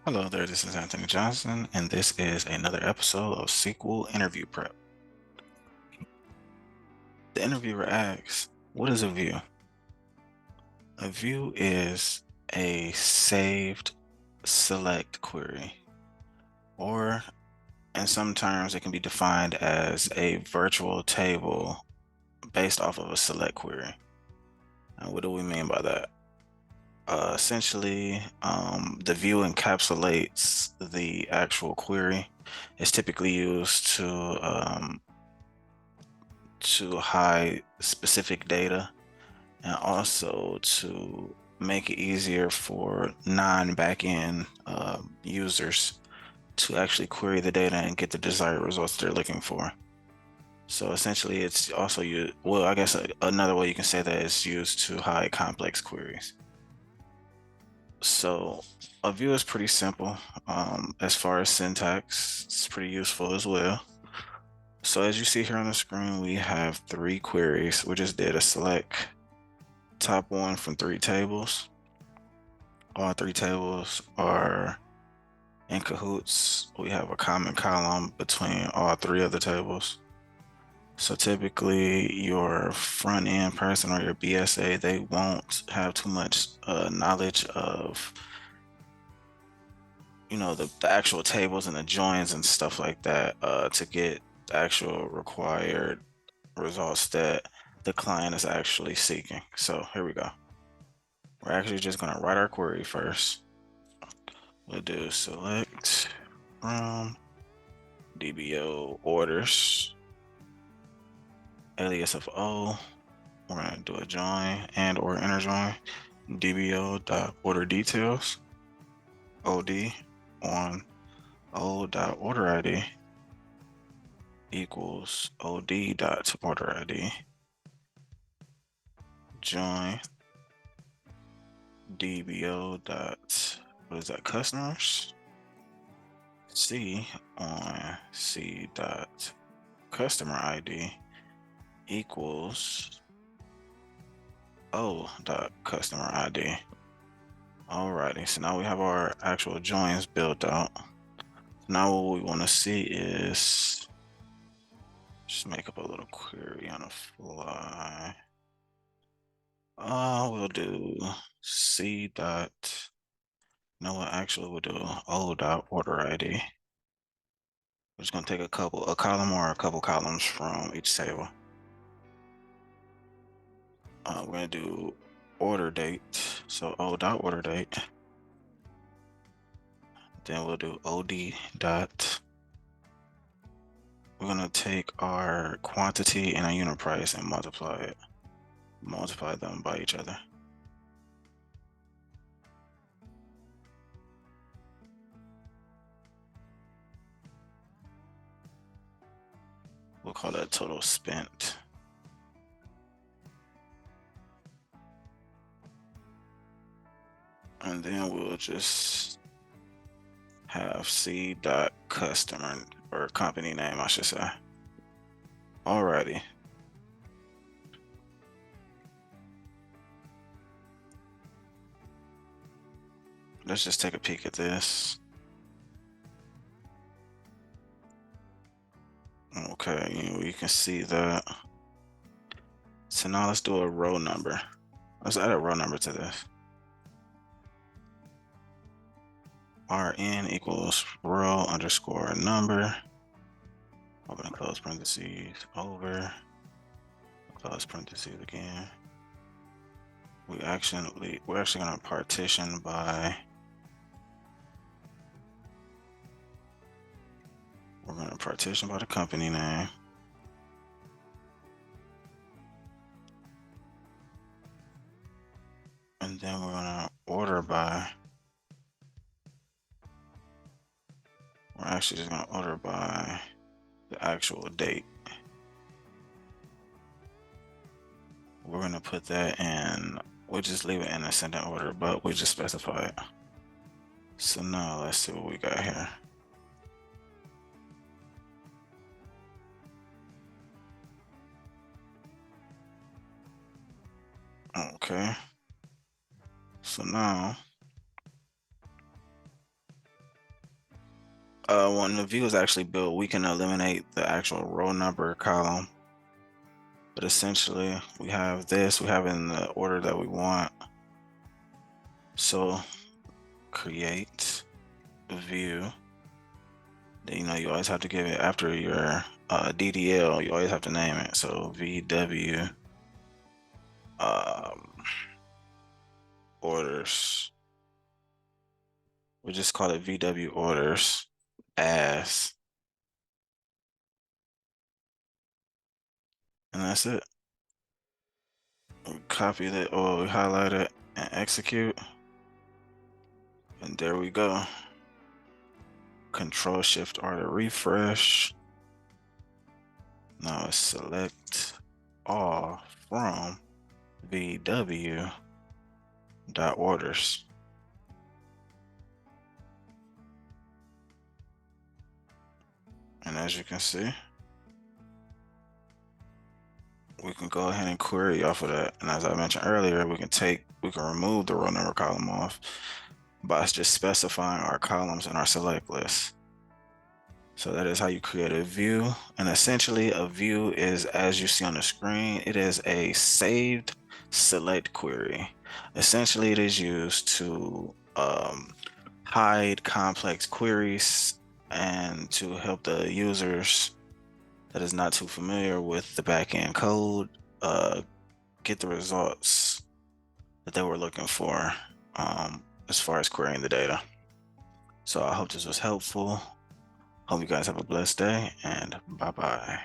Hello there, this is Anthony Johnson, and this is another episode of SQL Interview Prep. The interviewer asks, what is a view? A view is a saved select query, or in some terms, it can be defined as a virtual table based off of a select query. And what do we mean by that? Essentially, the view encapsulates the actual query. It's typically used to hide specific data and also to make it easier for non-backend users to actually query the data and get the desired results they're looking for. So essentially, it's also used, well, I guess another way you can say that is used to hide complex queries. So a view is pretty simple. As far as syntax, it's pretty useful as well. So as you see here on the screen, we have three queries. We just did a select top one from three tables. All three tables are in cahoots. We have a common column between all three of the tables. So typically your front end person or your BSA, they won't have too much knowledge of, the actual tables and the joins and stuff like that to get the actual required results that the client is actually seeking. So here we go. We're actually just going to write our query first. We'll do select from DBO orders, alias of O. We're going to do a join and or inner join DBO dot order details OD on O dot order ID equals OD dot order ID join DBO dot what is that, customers C on C dot customer ID equals O dot customer ID. Alrighty, so now we have our actual joins built out. Now what we want to see is just make up a little query on the fly. We'll do C dot, no, what actually we'll do O dot order ID. We're just gonna take a column or a couple columns from each table. We're gonna do order date. So O dot order date. Then we'll do OD dot. We're gonna take our quantity and our unit price and multiply them by each other. We'll call that total spent. And then we'll just have C dot customer or company name, I should say. Alrighty. Let's just take a peek at this. Okay, you can see that. So now let's do a row number. Let's add a row number to this. RN equals row underscore number. Open and close parentheses over. Close parentheses again. We're actually gonna partition by. We're gonna partition by the company name. And then we're gonna order by. We're actually just gonna order by the actual date. We're gonna put that in, we'll just leave it in ascending order, but we just specify it. So now let's see what we got here. Okay. So now When the view is actually built, we can eliminate the actual row number column. But essentially, we have this, we have in the order that we want. So create a view. Then, you always have to give it after your DDL, you always have to name it. So VW orders. We just call it VW orders as, and that's it. We copy that, or we highlight it and execute. And there we go. Control Shift R to refresh. Now select all from VW dot orders. And as you can see, we can go ahead and query off of that. And as I mentioned earlier, we can remove the row number column off by just specifying our columns in our select list. So that is how you create a view. And essentially a view is, as you see on the screen, it is a saved select query. Essentially it is used to hide complex queries and to help the users that is not too familiar with the backend code get the results that they were looking for as far as querying the data. So I hope this was helpful. Hope you guys have a blessed day, and bye-bye.